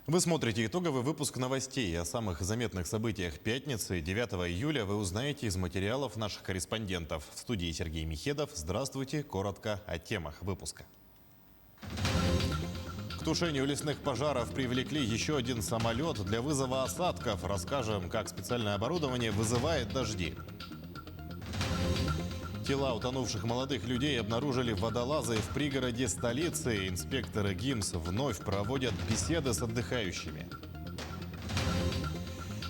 Вы смотрите итоговый выпуск новостей. О самых заметных событиях пятницы 9 июля вы узнаете из материалов наших корреспондентов. В студии Сергей Михедов. Здравствуйте. Коротко о темах выпуска. К тушению лесных пожаров привлекли еще один самолет для вызова осадков. Расскажем, как специальное оборудование вызывает дожди. Тела утонувших молодых людей обнаружили водолазы в пригороде столицы. Инспекторы ГИМС вновь проводят беседы с отдыхающими.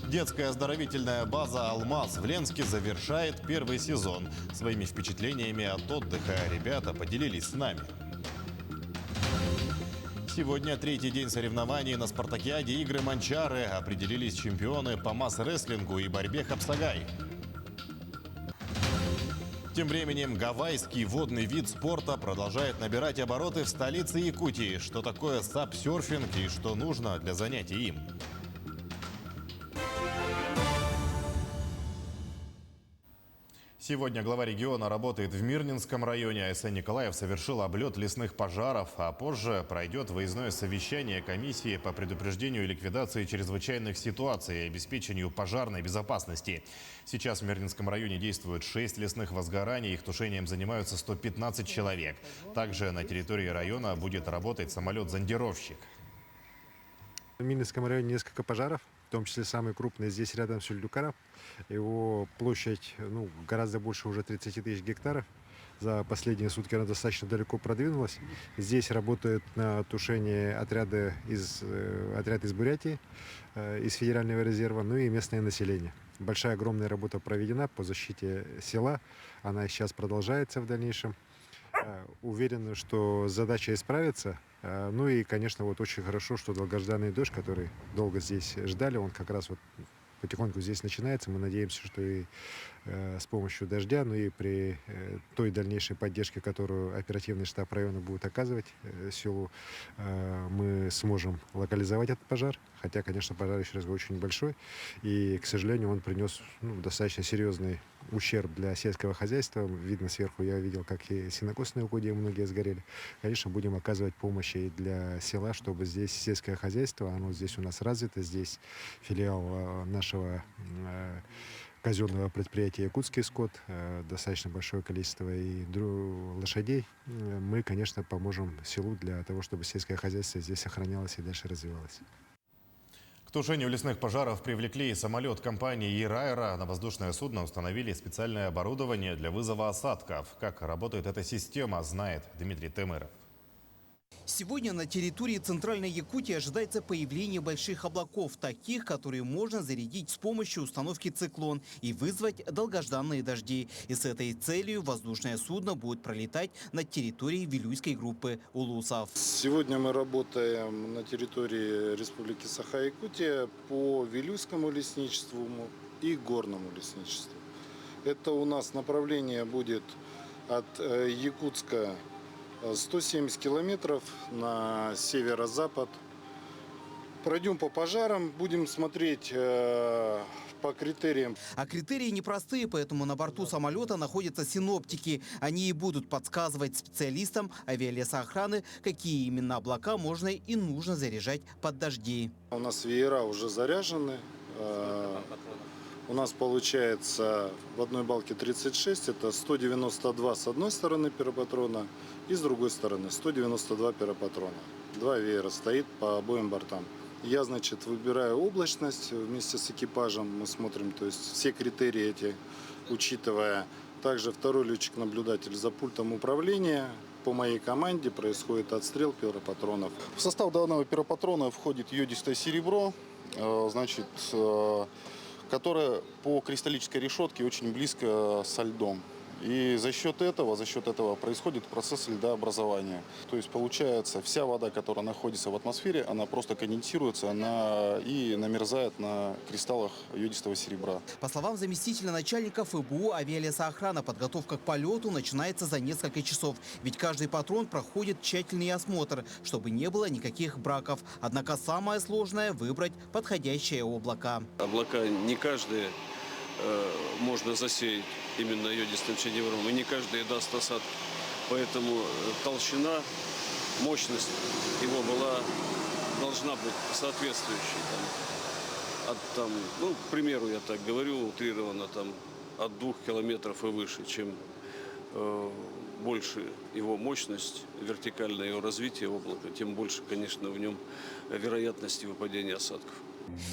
Детская оздоровительная база «Алмаз» в Ленске завершает первый сезон. Своими впечатлениями от отдыха ребята поделились с нами. Сегодня третий день соревнований на спартакиаде «Игры Манчары». Определились чемпионы по масс-рестлингу и борьбе хапсагай. Тем временем гавайский водный вид спорта продолжает набирать обороты в столице Якутии. Что такое сапсерфинг и что нужно для занятий им? Сегодня глава региона работает в Мирнинском районе. АСН Николаев совершил облет лесных пожаров, а позже пройдет выездное совещание комиссии по предупреждению и ликвидации чрезвычайных ситуаций и обеспечению пожарной безопасности. Сейчас в Мирнинском районе действуют 6 лесных возгораний. Их тушением занимаются 115 человек. Также на территории района будет работать самолет-зондировщик. В Мирнинском районе несколько пожаров, в том числе самый крупный здесь рядом с Сюльдюкаров. Его площадь гораздо больше, уже 30 тысяч гектаров. За последние сутки она достаточно далеко продвинулась. Здесь работают на тушении отряд из Бурятии, из Федерального резерва, ну и местное население. Большая, огромная работа проведена по защите села. Она сейчас продолжается в дальнейшем. Уверен, что задача исправится. Ну и, конечно, очень хорошо, что долгожданный дождь, который долго здесь ждали, он как раз потихоньку здесь начинается. Мы надеемся, что и с помощью дождя, ну и при той дальнейшей поддержке, которую оперативный штаб района будет оказывать селу, мы сможем локализовать этот пожар. Хотя, конечно, пожар, еще раз говорю, очень большой. И, к сожалению, он принес достаточно серьезный ущерб для сельского хозяйства. Видно сверху, я видел, как и сенокосные угодья многие сгорели. Конечно, будем оказывать помощь и для села, чтобы здесь сельское хозяйство, оно здесь у нас развито. Здесь филиал нашего казенного предприятия «Якутский скот», достаточно большое количество и лошадей. Мы, конечно, поможем селу для того, чтобы сельское хозяйство здесь сохранялось и дальше развивалось. К тушению лесных пожаров привлекли самолет компании «Ирайра». На воздушное судно установили специальное оборудование для вызова осадков. Как работает эта система, знает Дмитрий Темыров. Сегодня на территории Центральной Якутии ожидается появление больших облаков, таких, которые можно зарядить с помощью установки «Циклон» и вызвать долгожданные дожди. И с этой целью воздушное судно будет пролетать над территорией Вилюйской группы улусов. Сегодня мы работаем на территории Республики Саха-Якутия по Вилюйскому лесничеству и горному лесничеству. Это у нас направление будет от Якутска 170 километров на северо-запад. Пройдем по пожарам, будем смотреть по критериям. А критерии непростые, поэтому на борту самолета находятся синоптики. Они и будут подсказывать специалистам авиалесоохраны, какие именно облака можно и нужно заряжать под дожди. У нас веера уже заряжены. У нас получается в одной балке 36, это 192 с одной стороны пиропатрона и с другой стороны 192 пиропатрона. Два веера стоит по обоим бортам. Я, выбираю облачность вместе с экипажем, мы смотрим, то есть все критерии эти, учитывая. Также второй летчик-наблюдатель за пультом управления. По моей команде происходит отстрел пиропатронов. В состав данного пиропатрона входит йодистое серебро, которое по кристаллической решетке очень близко со льдом. И за счет этого происходит процесс льдообразования. То есть получается, вся вода, которая находится в атмосфере, она просто конденсируется и намерзает на кристаллах йодистого серебра. По словам заместителя начальника ФБУ авиалесоохрана, подготовка к полету начинается за несколько часов. Ведь каждый патрон проходит тщательный осмотр, чтобы не было никаких браков. Однако самое сложное – выбрать подходящее облако. Облака не каждый можно засеять именно йодистым серебром, и не каждый даст осадку. Поэтому толщина, мощность его была должна быть соответствующей. Ну, к примеру, я так говорю, утрированно, от 2 километров и выше, чем больше его мощность, вертикальное его развитие облака, тем больше, конечно, в нем вероятности выпадения осадков.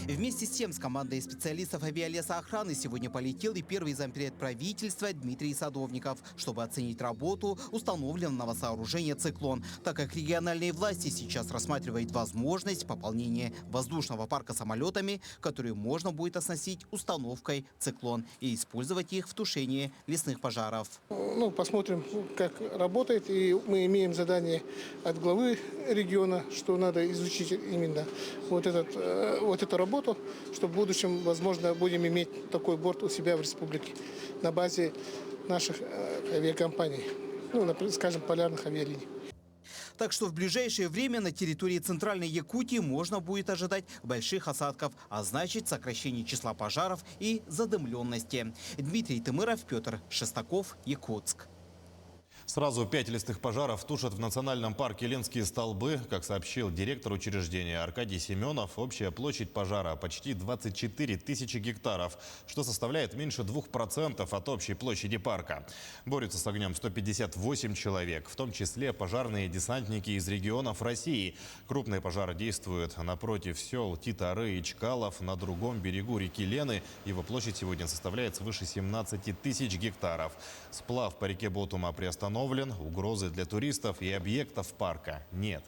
Вместе с тем с командой специалистов авиалесоохраны сегодня полетел и первый зампред правительства Дмитрий Садовников, чтобы оценить работу установленного сооружения «Циклон», так как региональные власти сейчас рассматривают возможность пополнения воздушного парка самолетами, которые можно будет оснастить установкой «Циклон» и использовать их в тушении лесных пожаров. Ну, посмотрим, как работает. И мы имеем задание от главы региона, что надо изучить именно вот эту работу, что в будущем, возможно, будем иметь такой борт у себя в республике на базе наших авиакомпаний, ну, скажем, полярных авиалиний. Так что в ближайшее время на территории Центральной Якутии можно будет ожидать больших осадков, а значит сокращение числа пожаров и задымленности. Дмитрий Тымыров, Петр Шестаков, Якутск. Сразу 5 лесных пожаров тушат в национальном парке Ленские столбы. Как сообщил директор учреждения Аркадий Семенов, общая площадь пожара почти 24 тысячи гектаров, что составляет меньше 2% от общей площади парка. Борются с огнем 158 человек, в том числе пожарные десантники из регионов России. Крупные пожары действуют напротив сел Титары и Чкалов на другом берегу реки Лены. Его площадь сегодня составляет свыше 17 тысяч гектаров. Сплав по реке Ботума приостановлен. Угрозы для туристов и объектов парка нет.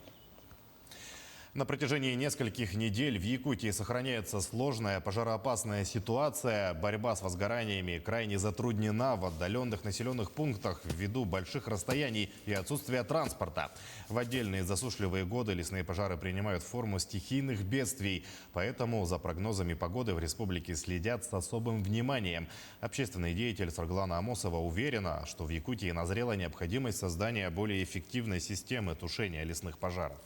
На протяжении нескольких недель в Якутии сохраняется сложная пожароопасная ситуация. Борьба с возгораниями крайне затруднена в отдаленных населенных пунктах ввиду больших расстояний и отсутствия транспорта. В отдельные засушливые годы лесные пожары принимают форму стихийных бедствий. Поэтому за прогнозами погоды в республике следят с особым вниманием. Общественный деятель Сарглана Амосова уверена, что в Якутии назрела необходимость создания более эффективной системы тушения лесных пожаров.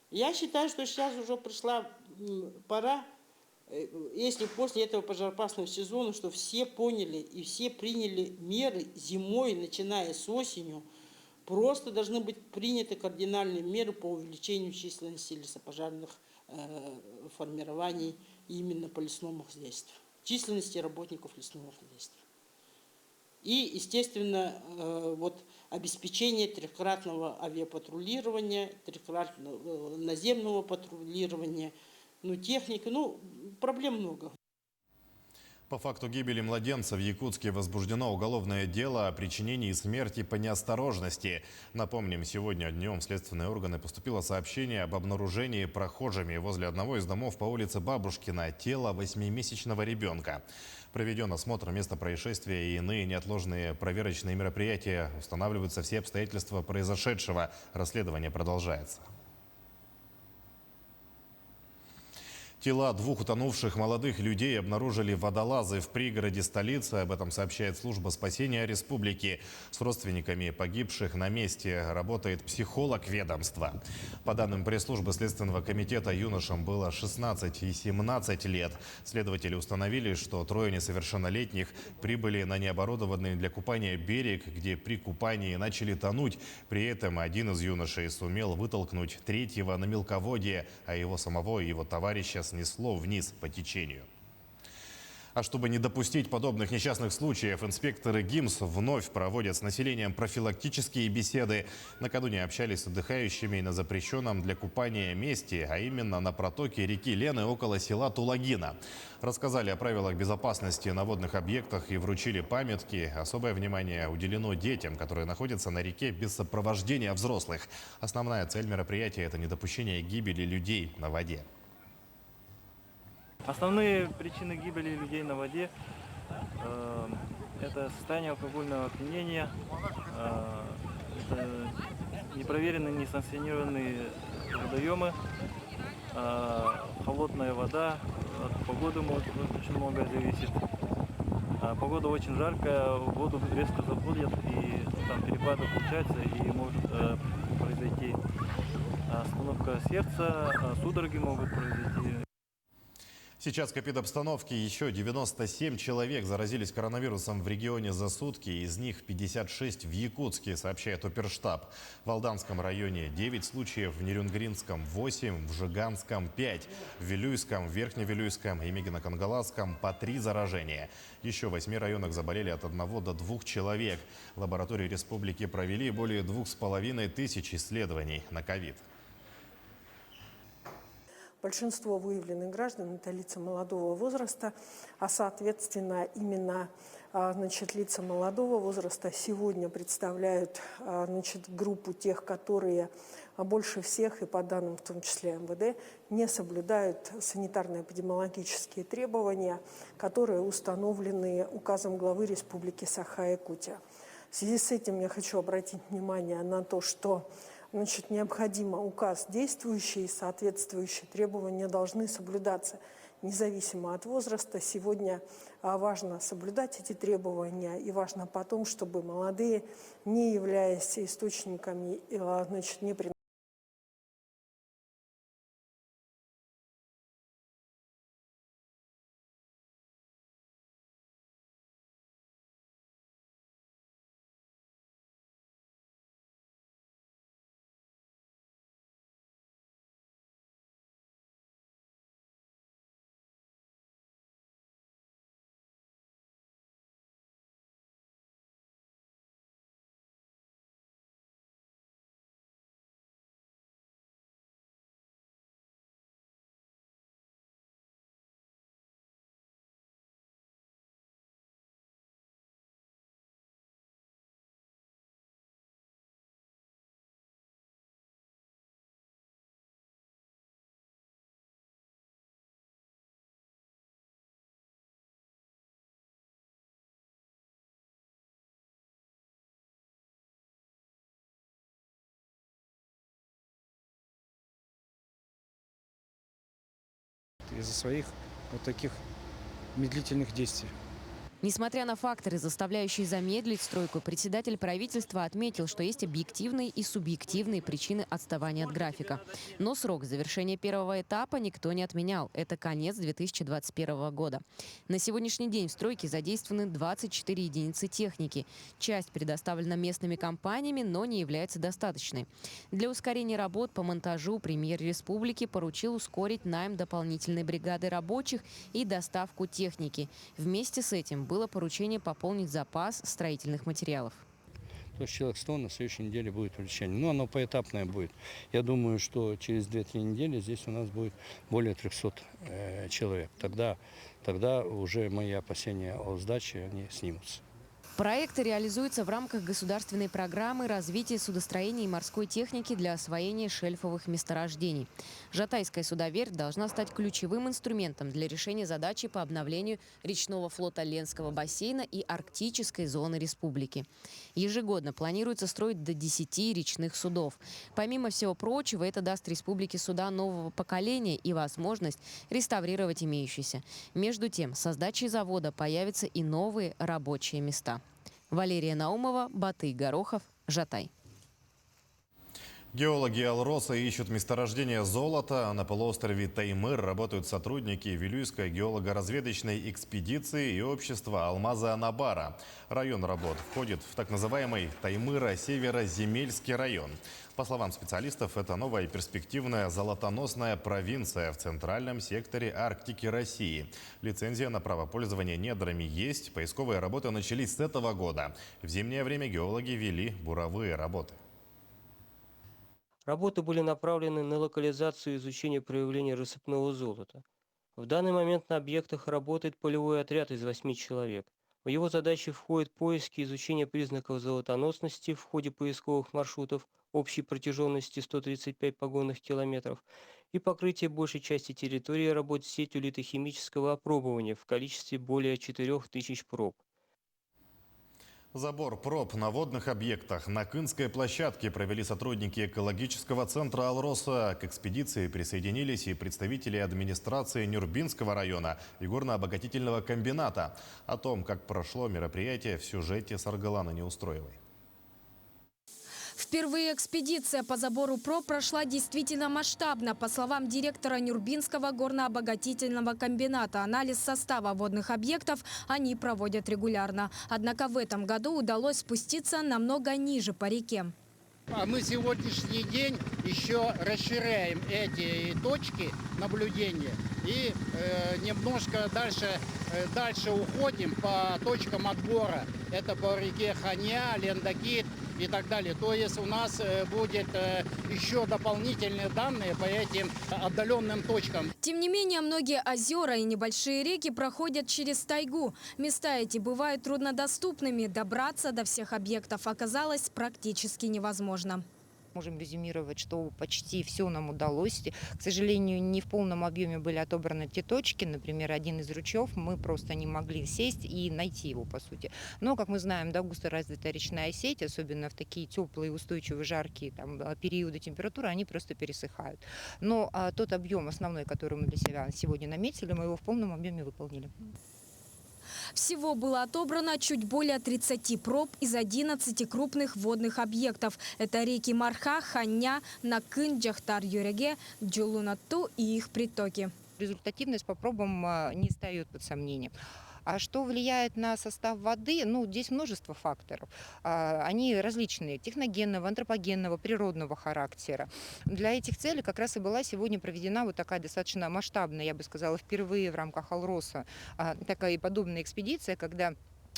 Я считаю, что сейчас уже пришла пора, если после этого пожароопасного сезона, что все поняли и все приняли меры зимой, начиная с осенью, просто должны быть приняты кардинальные меры по увеличению численности лесопожарных формирований именно по лесному хозяйству, численности работников лесного хозяйства. И, естественно, вот обеспечение трехкратного авиапатрулирования, трехкратного наземного патрулирования, техники, проблем много. По факту гибели младенца в Якутске возбуждено уголовное дело о причинении смерти по неосторожности. Напомним, сегодня днем в следственные органы поступило сообщение об обнаружении прохожими возле одного из домов по улице Бабушкина тела 8-месячного ребенка. Проведен осмотр места происшествия и иные неотложные проверочные мероприятия. Устанавливаются все обстоятельства произошедшего. Расследование продолжается. Тела 2 утонувших молодых людей обнаружили водолазы в пригороде столицы. Об этом сообщает служба спасения республики. С родственниками погибших на месте работает психолог ведомства. По данным пресс-службы Следственного комитета, юношам было 16 и 17 лет. Следователи установили, что 3 несовершеннолетних прибыли на необорудованный для купания берег, где при купании начали тонуть. При этом один из юношей сумел вытолкнуть 3-го на мелководье, а его самого и его товарища снесло вниз по течению. А чтобы не допустить подобных несчастных случаев, инспекторы ГИМС вновь проводят с населением профилактические беседы. Накануне общались с отдыхающими на запрещенном для купания месте, а именно на протоке реки Лены около села Тулагина. Рассказали о правилах безопасности на водных объектах и вручили памятки. Особое внимание уделено детям, которые находятся на реке без сопровождения взрослых. Основная цель мероприятия – это недопущение гибели людей на воде. Основные причины гибели людей на воде это состояние алкогольного опьянения, это непроверенные, несанкционированные водоемы, холодная вода, от погоды очень многое зависит. Погода очень жаркая, воду резко заходят, и там перепады получаются, и может произойти остановка сердца, судороги могут произойти. Сейчас кипит обстановки. Еще 97 человек заразились коронавирусом в регионе за сутки. Из них 56 в Якутске, сообщает Оперштаб. В Алданском районе 9 случаев, в Нерюнгринском 8, в Жиганском 5, в Вилюйском, Верхневилюйском и Мегино-Кангаласском по 3 заражения. Еще в 8 районах заболели от 1 до 2 человек. Лаборатории республики провели более 2500 исследований на ковид. Большинство выявленных граждан – это лица молодого возраста, а соответственно именно лица молодого возраста сегодня представляют группу тех, которые больше всех, и по данным в том числе МВД, не соблюдают санитарно-эпидемиологические требования, которые установлены указом главы Республики Саха-Якутия. В связи с этим я хочу обратить внимание на то, что необходимо указ действующий, и соответствующие требования должны соблюдаться независимо от возраста. Сегодня важно соблюдать эти требования, и важно потом, чтобы молодые, не являясь источниками непринужденного из-за своих вот таких медлительных действий. Несмотря на факторы, заставляющие замедлить стройку, председатель правительства отметил, что есть объективные и субъективные причины отставания от графика. Но срок завершения первого этапа никто не отменял. Это конец 2021 года. На сегодняшний день в стройке задействованы 24 единицы техники. Часть предоставлена местными компаниями, но не является достаточной. Для ускорения работ по монтажу премьер республики поручил ускорить найм дополнительной бригады рабочих и доставку техники. Вместе с этим было поручение пополнить запас строительных материалов. То есть человек 100 на следующей неделе будет увеличение. Но оно поэтапное будет. Я думаю, что через 2-3 недели здесь у нас будет более 300 человек. Тогда уже мои опасения о сдаче они снимутся. Проекты реализуются в рамках государственной программы развития судостроения и морской техники для освоения шельфовых месторождений. Жатайская судоверфь должна стать ключевым инструментом для решения задачи по обновлению речного флота Ленского бассейна и арктической зоны республики. Ежегодно планируется строить до 10 речных судов. Помимо всего прочего, это даст республике суда нового поколения и возможность реставрировать имеющиеся. Между тем, с сдачей завода появятся и новые рабочие места. Валерия Наумова, Батый Горохов, Жатай. Геологи Алроса ищут месторождение золота. На полуострове Таймыр работают сотрудники Вилюйской геолого-разведочной экспедиции и общества Алмаза Анабара. Район работ входит в так называемый Таймыро-Северо-Земельский район. По словам специалистов, это новая и перспективная золотоносная провинция в центральном секторе Арктики России. Лицензия на право пользования недрами есть. Поисковые работы начались с этого года. В зимнее время геологи вели буровые работы. Работы были направлены на локализацию и изучение проявления рассыпного золота. В данный момент на объектах работает полевой отряд из 8 человек. В его задачи входят поиски и изучение признаков золотоносности в ходе поисковых маршрутов общей протяженности 135 погонных километров и покрытие большей части территории работ сетью литохимического опробования в количестве более 4000 проб. Забор проб на водных объектах на Кынской площадке провели сотрудники экологического центра Алроса. К экспедиции присоединились и представители администрации Нюрбинского района и горно-обогатительного комбината. О том, как прошло мероприятие, в сюжете с Аргаланы Неустроевой. В Впервые экспедиция по забору проб прошла действительно масштабно. По словам директора Нюрбинского горнообогатительного комбината, анализ состава водных объектов они проводят регулярно. Однако в этом году удалось спуститься намного ниже по реке. А мы сегодняшний день еще расширяем эти точки наблюдения и немножко дальше уходим по точкам отбора. Это по реке Ханя, Лендакит и так далее. То есть у нас будет еще дополнительные данные по этим отдаленным точкам. Тем не менее, многие озера и небольшие реки проходят через тайгу. Места эти бывают труднодоступными. Добраться до всех объектов оказалось практически невозможно. Можем резюмировать, что почти все нам удалось. К сожалению, не в полном объеме были отобраны те точки. Например, один из ручьев мы просто не могли сесть и найти его, по сути. Но, как мы знаем, да, густо развитая речная сеть, особенно в такие теплые, устойчивые, жаркие периоды температуры, они просто пересыхают. Но тот объем основной, который мы для себя сегодня наметили, мы его в полном объеме выполнили. Всего было отобрано чуть более 30 проб из 11 крупных водных объектов. Это реки Марха, Ханя, Накын, Джахтар-Юреге, Джулунатту и их притоки. Результативность по пробам не встает под сомнение. А что влияет на состав воды? Ну, здесь множество факторов. Они различные: техногенного, антропогенного, природного характера. Для этих целей как раз и была сегодня проведена вот такая достаточно масштабная, я бы сказала, впервые в рамках Алроса такая подобная экспедиция, когда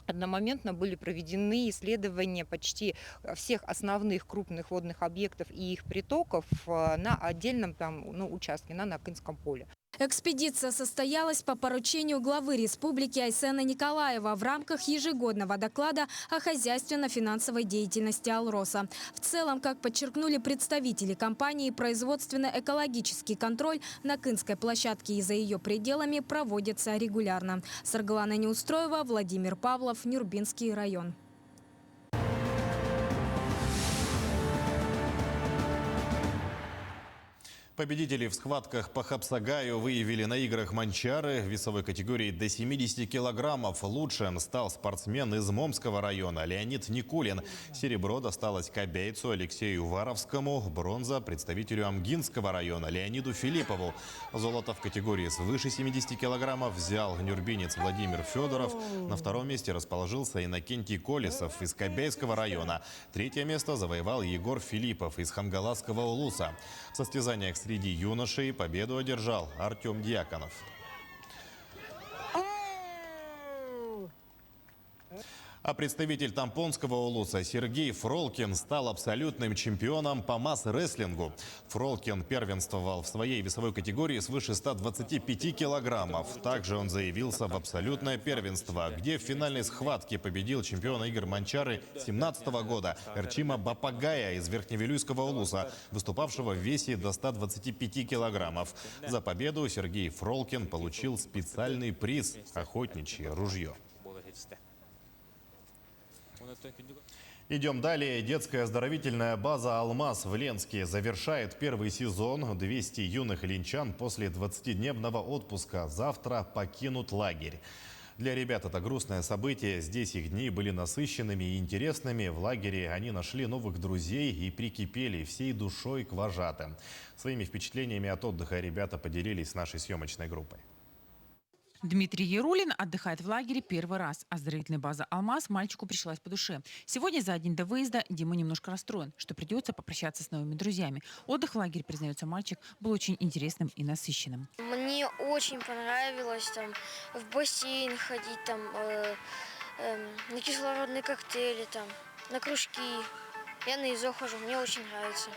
одномоментно были проведены исследования почти всех основных крупных водных объектов и их притоков на отдельном участке, на Накынском поле. Экспедиция состоялась по поручению главы республики Айсена Николаева в рамках ежегодного доклада о хозяйственно-финансовой деятельности Алроса. В целом, как подчеркнули представители компании, производственно-экологический контроль на Накынской площадке и за ее пределами проводится регулярно. Саргалана Неустроева, Владимир Павлов, Нюрбинский район. Победителей в схватках по Хапсагаю выявили на играх Манчары в весовой категории до 70 килограммов. Лучшим стал спортсмен из Момского района Леонид Никулин. Серебро досталось кобейцу Алексею Варовскому, бронза представителю Амгинского района Леониду Филиппову. Золото в категории свыше 70 килограммов взял нюрбинец Владимир Федоров. На втором месте расположился Иннокентий Колесов из Кобейского района. Третье место завоевал Егор Филиппов из Хангаласского улуса. В состязаниях среди юношей победу одержал Артем Дьяконов. А представитель Тампонского улуса Сергей Фролкин стал абсолютным чемпионом по масс-рестлингу. Фролкин первенствовал в своей весовой категории свыше 125 килограммов. Также он заявился в абсолютное первенство, где в финальной схватке победил чемпиона игр Манчары 2017 года Эрчима Бапагая из Верхневилюйского улуса, выступавшего в весе до 125 килограммов. За победу Сергей Фролкин получил специальный приз – охотничье ружье. Идем далее. Детская оздоровительная база «Алмаз» в Ленске завершает первый сезон. 200 юных ленчан после 20-дневного отпуска завтра покинут лагерь. Для ребят это грустное событие. Здесь их дни были насыщенными и интересными. В лагере они нашли новых друзей и прикипели всей душой к вожатым. Своими впечатлениями от отдыха ребята поделились с нашей съемочной группой. Дмитрий Ярулин отдыхает в лагере первый раз. Оздоровительная база «Алмаз» мальчику пришлась по душе. Сегодня за день до выезда Дима немножко расстроен, что придется попрощаться с новыми друзьми. Отдых в лагере, признается мальчик, был очень интересным и насыщенным. Мне очень понравилось там в бассейн ходить, там на кислородные коктейли, там на кружки. Я на ИЗО хожу, мне очень нравится.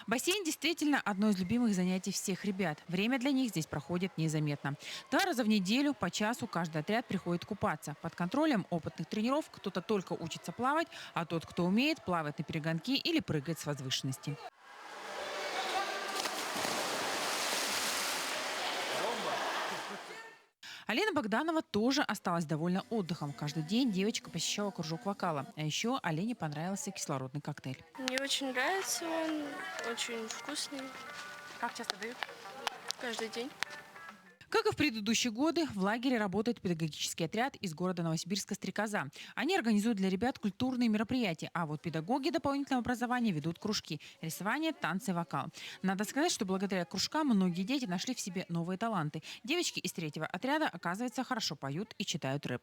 Бассейн действительно одно из любимых занятий всех ребят. Время для них здесь проходит незаметно. 2 раза в неделю по часу каждый отряд приходит купаться. Под контролем опытных тренеров кто-то только учится плавать, а тот, кто умеет, плавает на перегонки или прыгает с возвышенности. Алена Богданова тоже осталась довольна отдыхом. Каждый день девочка посещала кружок вокала. А еще Алене понравился кислородный коктейль. Мне очень нравится он, очень вкусный. Как часто дают? Каждый день. Как и в предыдущие годы, в лагере работает педагогический отряд из города Новосибирска «Стрекоза». Они организуют для ребят культурные мероприятия, а вот педагоги дополнительного образования ведут кружки – рисование, танцы, вокал. Надо сказать, что благодаря кружкам многие дети нашли в себе новые таланты. Девочки из 3-го отряда, оказывается, хорошо поют и читают рэп.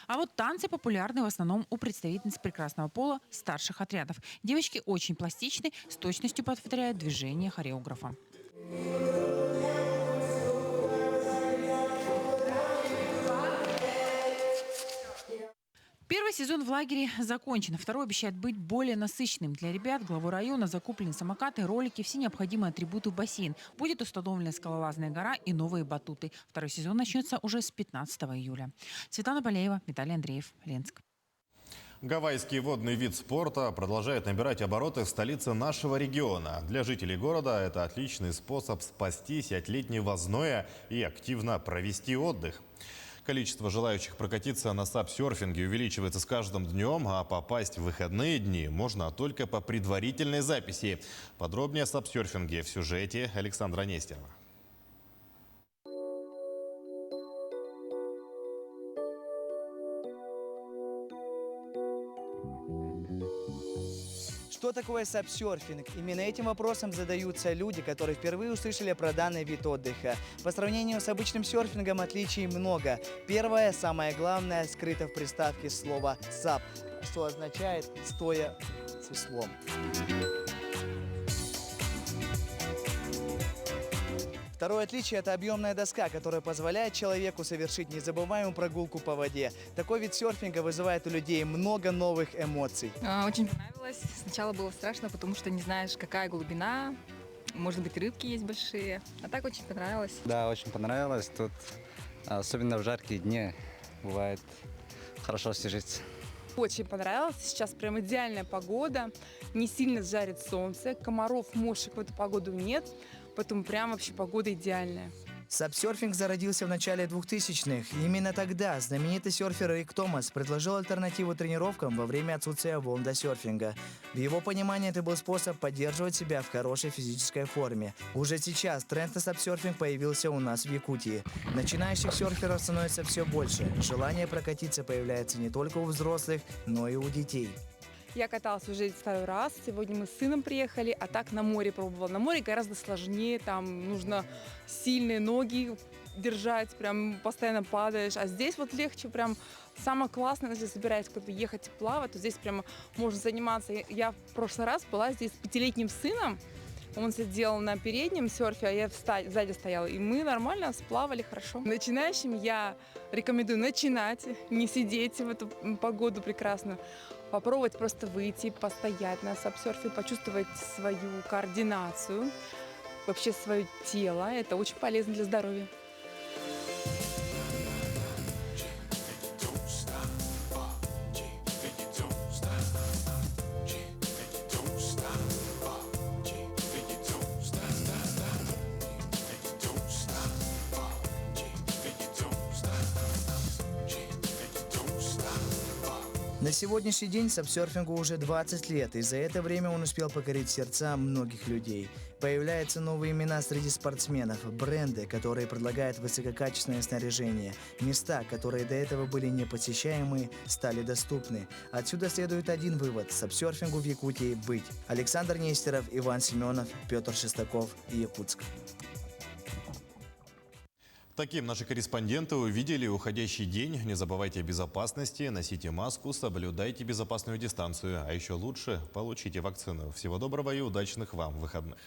А вот танцы популярны в основном у представительниц прекрасного пола старших отрядов. Девочки очень пластичны, с точностью повторяют движения хореографа. Первый сезон в лагере закончен. Второй обещает быть более насыщенным. Для ребят главой района закуплены самокаты, ролики, все необходимые атрибуты в бассейн. Будет установлена скалолазная гора и новые батуты. Второй сезон начнется уже с 15 июля. Светлана Полеева, Виталий Андреев, Ленск. Гавайский водный вид спорта продолжает набирать обороты в столице нашего региона. Для жителей города это отличный способ спастись от летнего зноя и активно провести отдых. Количество желающих прокатиться на сапсерфинге увеличивается с каждым днем, а попасть в выходные дни можно только по предварительной записи. Подробнее о сапсерфинге в сюжете Александра Нестерова. Что такое сапсерфинг? Именно этим вопросом задаются люди, которые впервые услышали про данный вид отдыха. По сравнению с обычным серфингом отличий много. Первое, самое главное, скрыто в приставке слова «сап», что означает «стоя с веслом». Второе отличие – это объемная доска, которая позволяет человеку совершить незабываемую прогулку по воде. Такой вид серфинга вызывает у людей много новых эмоций. Очень понравилось. Сначала было страшно, потому что не знаешь, какая глубина. Может быть, рыбки есть большие. А так очень понравилось. Да, очень понравилось. Тут, особенно в жаркие дни, бывает хорошо освежиться. Очень понравилось. Сейчас прям идеальная погода. Не сильно жарит солнце. Комаров, мошек в эту погоду нет. Поэтому прям вообще погода идеальная. Сапсерфинг зародился в начале 2000-х. Именно тогда знаменитый серфер Рик Томас предложил альтернативу тренировкам во время отсутствия волн до серфинга. В его понимании это был способ поддерживать себя в хорошей физической форме. Уже сейчас тренд на сапсерфинг появился у нас в Якутии. Начинающих серферов становится все больше. Желание прокатиться появляется не только у взрослых, но и у детей. Я каталась уже 2-й раз. Сегодня мы с сыном приехали, а так на море пробовала. На море гораздо сложнее, там нужно сильные ноги держать, прям постоянно падаешь. А здесь вот легче, прям самое классное, если собираешься куда-то ехать и плавать, то здесь прямо можно заниматься. Я в прошлый раз была здесь с 5-летним сыном. Он сидел на переднем серфе, а я сзади стояла. И мы нормально сплавали хорошо. Начинающим я рекомендую начинать, не сидеть в эту погоду прекрасную. Попробовать просто выйти, постоять на сапсерфе, почувствовать свою координацию, вообще свое тело. Это очень полезно для здоровья. На сегодняшний день сапсерфингу уже 20 лет, и за это время он успел покорить сердца многих людей. Появляются новые имена среди спортсменов, бренды, которые предлагают высококачественное снаряжение, места, которые до этого были непосещаемы, стали доступны. Отсюда следует один вывод – сапсерфингу в Якутии быть. Александр Нестеров, Иван Семенов, Петр Шестаков, Якутск. Таким наши корреспонденты увидели уходящий день. Не забывайте о безопасности, носите маску, соблюдайте безопасную дистанцию. А еще лучше – получите вакцину. Всего доброго и удачных вам выходных.